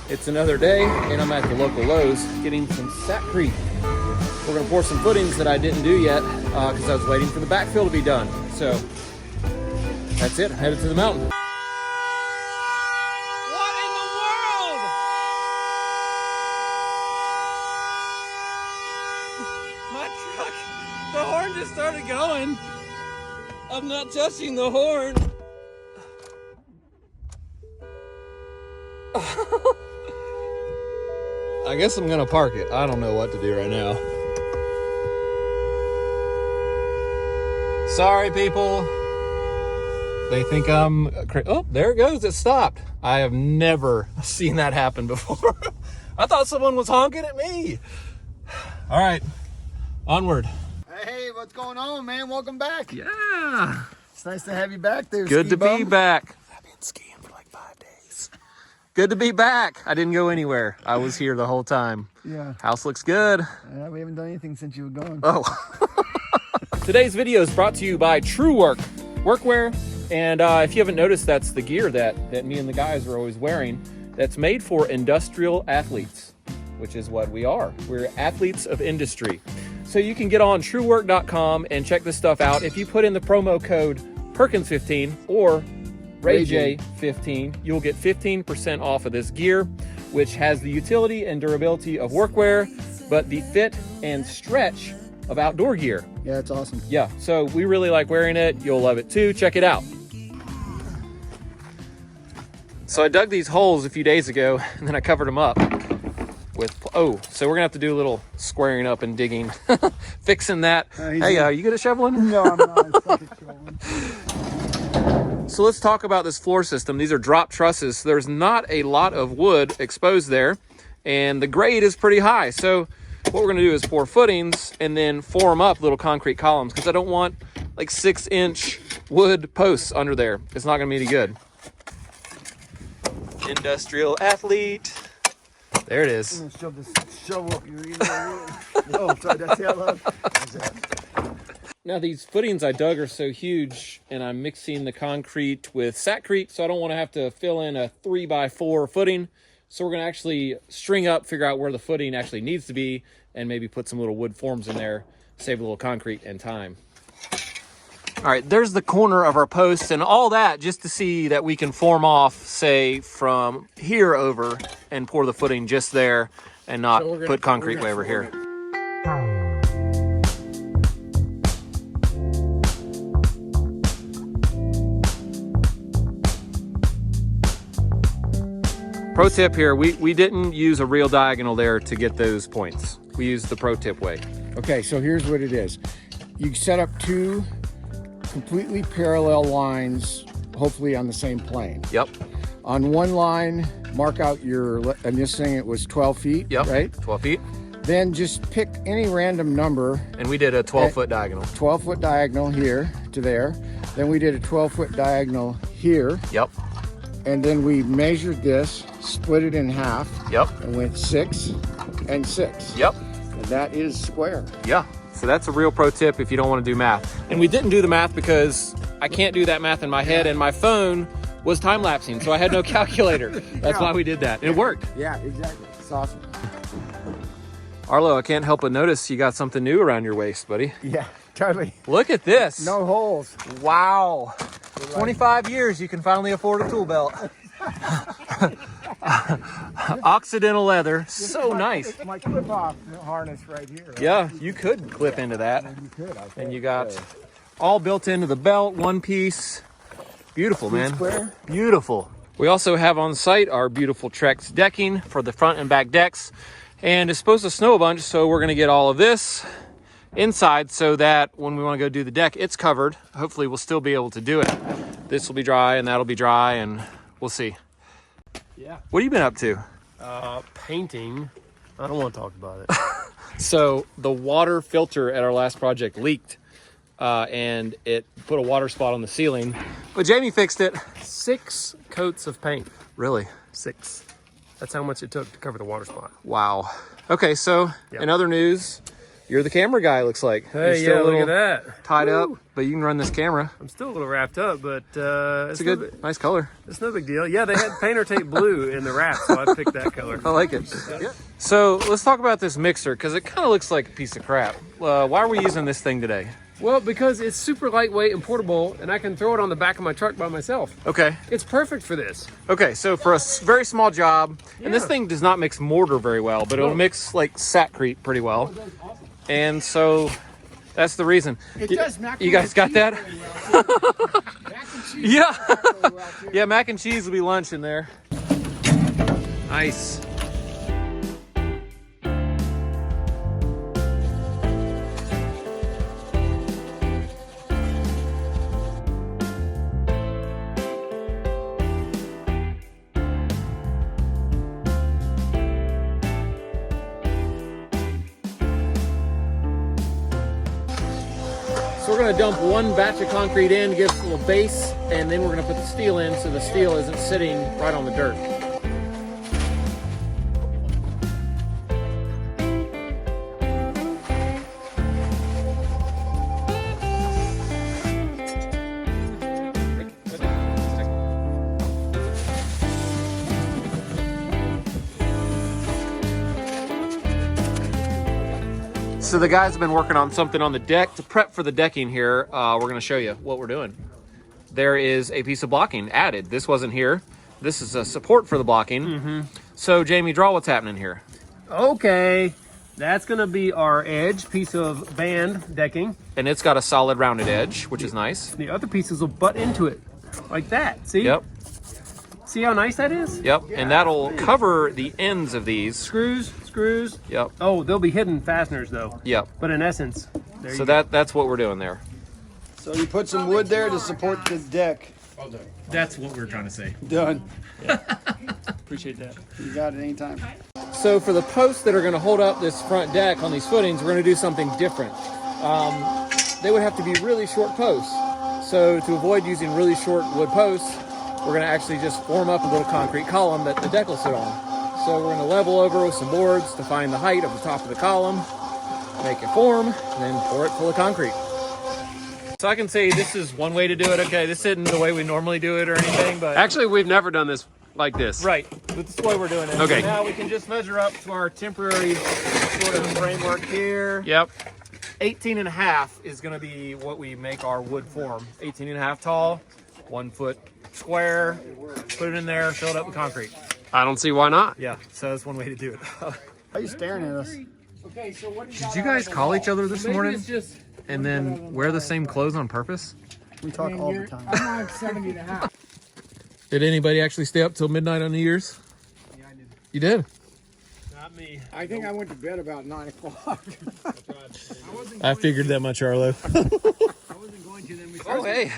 It's another day, and I'm at the local Lowe's getting some Sackcrete. We're gonna pour some footings that I didn't do yet because I was waiting for the backfill to be done. So that's it, I'm headed to the mountain. What in the world? My truck, the horn just started going. I'm not touching the horn. I guess I'm gonna park it. I don't know what to do right now. Sorry, people. They think I'm crazy. Oh, there it goes. It stopped. I have never seen that happen before. I thought someone was honking at me. All right, onward. Hey, what's going on, man? Welcome back. Yeah. It's nice to have you back there. Good to be bum. back. I've been skiing for like 5 days. Good to be back. I didn't go anywhere. I was here the whole time. Yeah. House looks good. We haven't done anything since you were gone. Oh. Today's video is brought to you by True Work Workwear. And if you haven't noticed, that's the gear that me and the guys are always wearing. That's made for industrial athletes, which is what we are. We're athletes of industry. So you can get on truework.com and check this stuff out. If you put in the promo code Perkins15 or RayJ15, you'll get 15% off of this gear, which has the utility and durability of workwear, but the fit and stretch of outdoor gear. Yeah, it's awesome. Yeah, so we really like wearing it. You'll love it too. Check it out. So I dug these holes a few days ago, and then I covered them up with, so we're gonna have to do a little squaring up and digging, fixing that. Hey, you good at shoveling? No, I'm not. I suck at shoveling. So let's talk about this floor system. These are drop trusses. So there's not a lot of wood exposed there, and the grade is pretty high. So what we're gonna do is pour footings and then form up little concrete columns, because I don't want like 6-inch wood posts under there. It's not gonna be any good. Industrial athlete. There it is. I'm gonna shove this shovel up your ear. Oh, sorry, that's how loud. Now these footings I dug are so huge, and I'm mixing the concrete with Sackcrete, so I don't want to have to fill in a 3x4 footing. So we're gonna actually string up, figure out where the footing actually needs to be, and maybe put some little wood forms in there, save a little concrete and time. All right, there's the corner of our post and all that, just to see that we can form off, say, from here over and pour the footing just there and not put concrete way over here. Pro tip here, we didn't use a real diagonal there to get those points. We used the pro tip way. Okay, so here's what it is. You set up 2 completely parallel lines, hopefully on the same plane. Yep. On one line, mark out your, and this thing, it was 12 feet, Yep. right? 12 feet. Then just pick any random number. And we did a 12-foot diagonal. 12-foot diagonal here to there. Then we did a 12-foot diagonal here. Yep. And then we measured this, split it in half. Yep. And went 6 and 6. Yep. And that is square. Yeah. So that's a real pro tip if you don't want to do math. And we didn't do the math because I can't do that math in my head, and my phone was time-lapsing, so I had no calculator. That's why we did that. It worked. Yeah, exactly. It's awesome. Arlo, I can't help but notice you got something new around your waist, buddy. Yeah, totally. Look at this. No holes. Wow. 25 years, you can finally afford a tool belt. Occidental leather, so nice. My clip-off harness right here. Right? Yeah, you could clip into that. You could, I think. And you got all built into the belt, one piece. Beautiful, man. Square. Beautiful. We also have on site our beautiful Trex decking for the front and back decks. And it's supposed to snow a bunch, so we're gonna get all of this inside so that when we wanna go do the deck, it's covered. Hopefully we'll still be able to do it. This will be dry and that'll be dry, and we'll see. Yeah. What have you been up to? Painting. I don't want to talk about it. So the water filter at our last project leaked, and it put a water spot on the ceiling, but Jamie fixed it. 6 coats of paint. Really? 6. That's how much it took to cover the water spot. Wow. Okay, so Yep. in other news, You're the camera guy, it looks like. You're Hey, still yeah, a look little at that. tied up, but you can run this camera. I'm still a little wrapped up, but It's a good, nice color. it's no big deal. Yeah, they had painter tape blue in the wrap, so I picked that color. I like it. Yeah. So let's talk about this mixer, because it kind of looks like a piece of crap. Why are we using this thing today? Well, because it's super lightweight and portable, and I can throw it on the back of my truck by myself. Okay. It's perfect for this. Okay, so for a very small job, and this Yeah. thing does not mix mortar very well, but it'll mix like satcrete pretty well. And so that's the reason. It does mac You guys got that? Mac and cheese. Yeah. really well, too. Yeah, mac and cheese will be lunch in there. Nice. So we're gonna dump one batch of concrete in, give us a little base, and then we're gonna put the steel in so the steel isn't sitting right on the dirt. So the guys have been working on something on the deck to prep for the decking here. We're gonna show you what we're doing. There is a piece of blocking added. This wasn't here. This is a support for the blocking. So Jamie, draw what's happening here. Okay, that's gonna be our edge piece of band decking. And it's got a solid rounded edge, which is nice. The other pieces will butt into it, like that. See? Yep, See how nice that is? yep. And that'll cover the ends of these. Screws. Yep, Oh, they'll be hidden fasteners though. yep. But in essence, there So you go. that's what we're doing there. So you put some wood there to support the deck. That's what we're trying to say. Done. Appreciate that. You got it anytime. So for the posts that are going to hold up this front deck on these footings, we're going to do something different. They would have to be really short posts. So to avoid using really short wood posts, we're going to actually just form up a little concrete column that the deck will sit on. So we're going to level over with some boards to find the height of the top of the column, make it form, and then pour it full of concrete. So I can say this is one way to do it. Okay, this isn't the way we normally do it or anything, but Actually, we've never done this like this. right, but this is the way we're doing it. Okay. So now we can just measure up to our temporary sort of framework here. Yep. 18 and a half is going to be what we make our wood form. 18 and a half tall, 1 foot square. Put it in there, fill it up with concrete. I don't see why not. Yeah, so that's one way to do it. Why are you staring at us? Okay, so what Did you guys call each other this morning It's just and then wear the same clothes on purpose? We talk all the time. I'm on 70 and a half. Did anybody actually stay up till midnight on New Year's? Yeah, I did. You did? not me. I think I went to bed about 9 o'clock. I figured that much, Arlo. I wasn't going to then. We Oh, hey.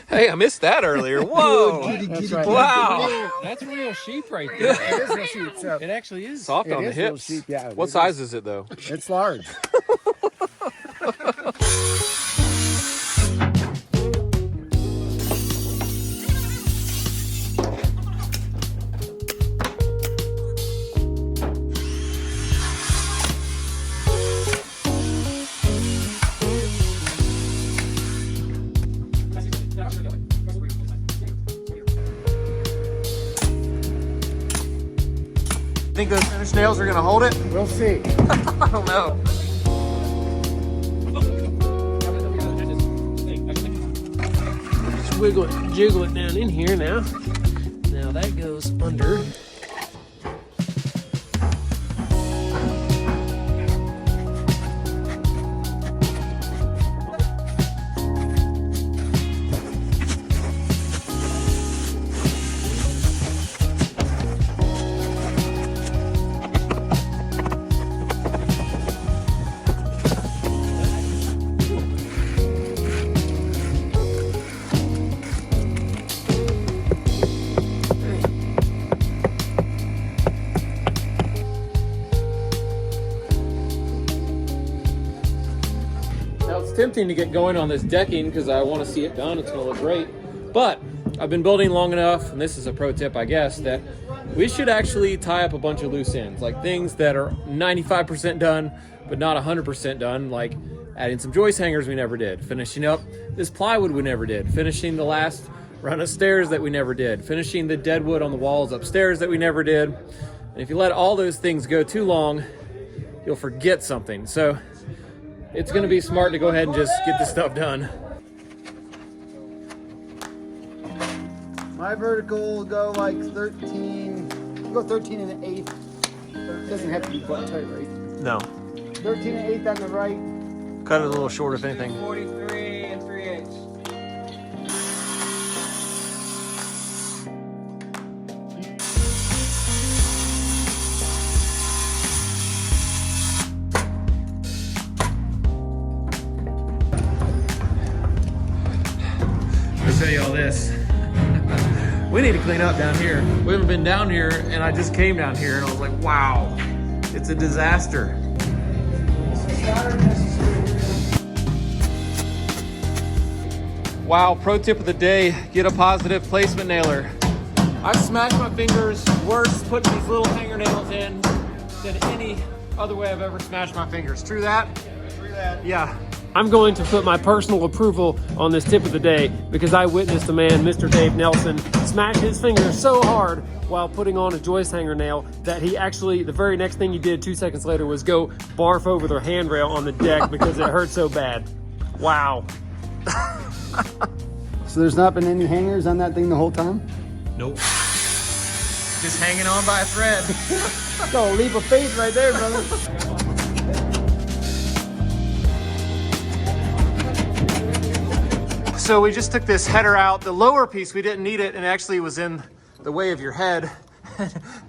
Hey, I missed that earlier. Whoa. That's right. Wow. That's real sheep right there. It is real sheep, so It actually is. Soft it on the is real hips. sheep, yeah. What size is it, though? It's large. Think those finished nails are going to hold it? We'll see. I don't know. Just wiggle it, jiggle it down in here now. Now that goes under. Now it's tempting to get going on this decking because I want to see it done. It's going to look great. But I've been building long enough, and this is a pro tip, I guess, that we should actually tie up a bunch of loose ends, like things that are 95% done, but but not 100% done, like adding some joist hangers we never did, finishing up this plywood we never did, finishing the last run of stairs that we never did, finishing the dead wood on the walls upstairs that we never did. And if you let all those things go too long, you'll forget something. So it's gonna be smart to go ahead and just get this stuff done. My vertical will go like 13. Go 13 and an eighth. It doesn't have to be quite tight, right? No, 13 and an eighth on the right. cut it a little short if anything. 43 and 3/8. I'll tell you all this. We need to clean up down here. We haven't been down here, and I just came down here and I was like, wow, it's a disaster. Wow, pro tip of the day, get a positive placement nailer. I smashed my fingers worse putting these little hanger nails in than any other way I've ever smashed my fingers. True that? True that. Yeah. I'm going to put my personal approval on this tip of the day because I witnessed a man, Mr. Dave Nelson, smash his fingers so hard while putting on a joist hanger nail that he actually, the very next thing he did 2 seconds later was go barf over the handrail on the deck because it hurt so bad. Wow. So there's not been any hangers on that thing the whole time? Nope. Just hanging on by a thread. That's a leap of faith right there, brother. So we just took this header out. The lower piece, we didn't need it, and actually was in the way of your head.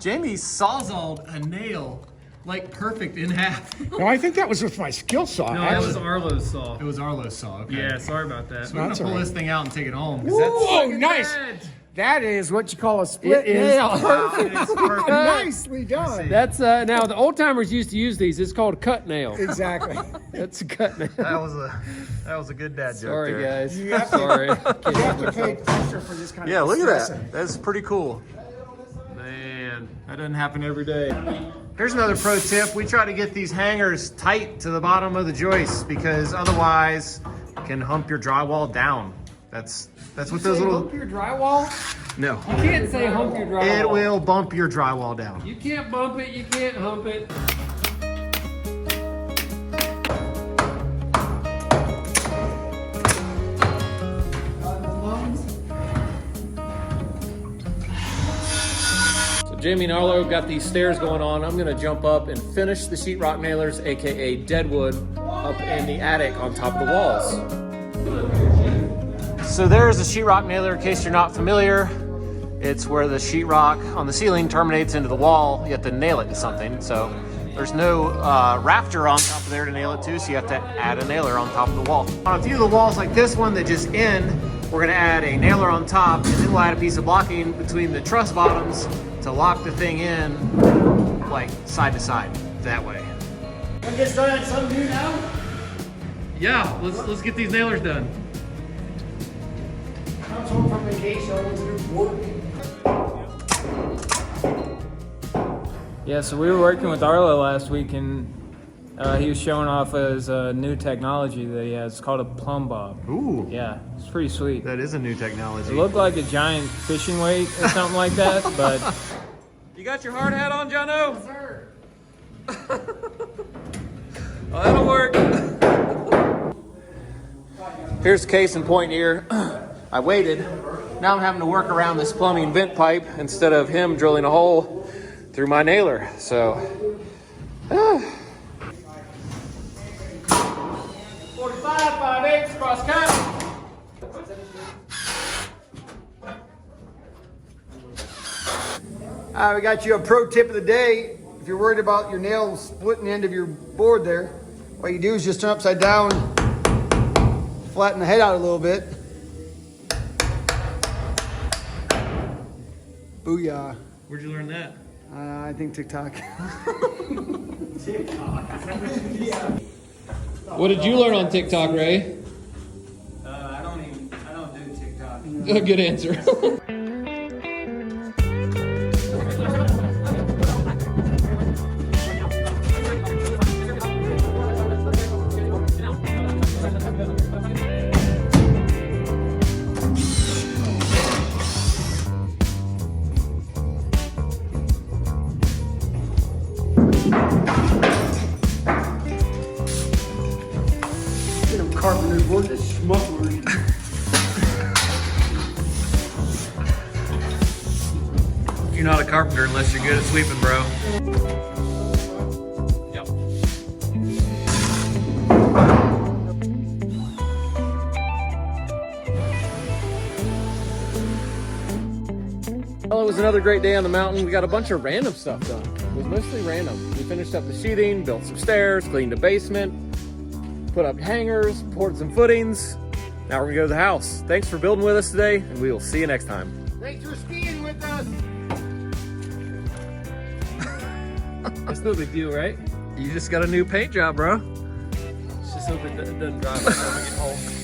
Jamie sawzalled a nail like perfect in half. No, I think that was with my skill saw. No, that was Arlo's saw. It was Arlo's saw, okay. Yeah, sorry about that. So we're gonna pull this thing out and take it home. 'Cause Whoa, nice. That is what you call a split It is nail. it's perfect. Nicely done. That's now the old timers used to use these. It's called a cut nail. Exactly. That's a cut nail. That was a good dad joke. Sorry there. guys. You have to- Sorry. You have to pay extra for this kind Yeah, of look at stressing. that. That's pretty cool. Man. That doesn't happen every day. Here's another pro tip. We try to get these hangers tight to the bottom of the joist because otherwise you can hump your drywall down. That's what those little... Hump your drywall? No. You can't say hump your drywall. It will bump your drywall down. You can't bump it, you can't hump it. So Jamie and Arlo got these stairs going on. I'm gonna jump up and finish the sheetrock nailers, AKA deadwood, up in the attic on top of the walls. So there's a sheetrock nailer, in case you're not familiar. It's where the sheetrock on the ceiling terminates into the wall. You have to nail it to something. So there's no rafter on top of there to nail it to, so you have to add a nailer on top of the wall. On a few of the walls like this one that just end, we're gonna add a nailer on top, and then we'll add a piece of blocking between the truss bottoms to lock the thing in, like side to side, that way. Wanna get started on something new now? Yeah, let's get these nailers done. Comes home from vacation, always do work. Yeah, so we were working with Arlo last week, and he was showing off his new technology that he has. It's called a plumb bob. Ooh, Yeah, it's pretty sweet. that is a new technology. It looked like a giant fishing weight or something like that, but You got your hard hat on, Jono? Yes, sir. Well, that'll work. Here's case in point here. I waited. Now I'm having to work around this plumbing vent pipe instead of him drilling a hole through my nailer. So, 45, 5/8, cross cut. We got you a pro tip of the day. If you're worried about your nail splitting the end of your board there, what you do is just turn upside down, flatten the head out a little bit. Booyah. where'd you learn that? I think TikTok. What did you learn on TikTok, Ray? I don't do TikTok. Good answer. Get them carpenters work as smugglers. You're not a carpenter unless you're good at sweeping, bro. Yep. Well, it was another great day on the mountain. We got a bunch of random stuff done. It was mostly random. We finished up the sheathing, built some stairs, cleaned the basement, put up hangers, poured some footings. Now we're gonna go to the house. Thanks for building with us today, and we will see you next time. Thanks for skiing with us. That's no big deal, right? You just got a new paint job, bro. It's just hope it doesn't dry by the time we get home.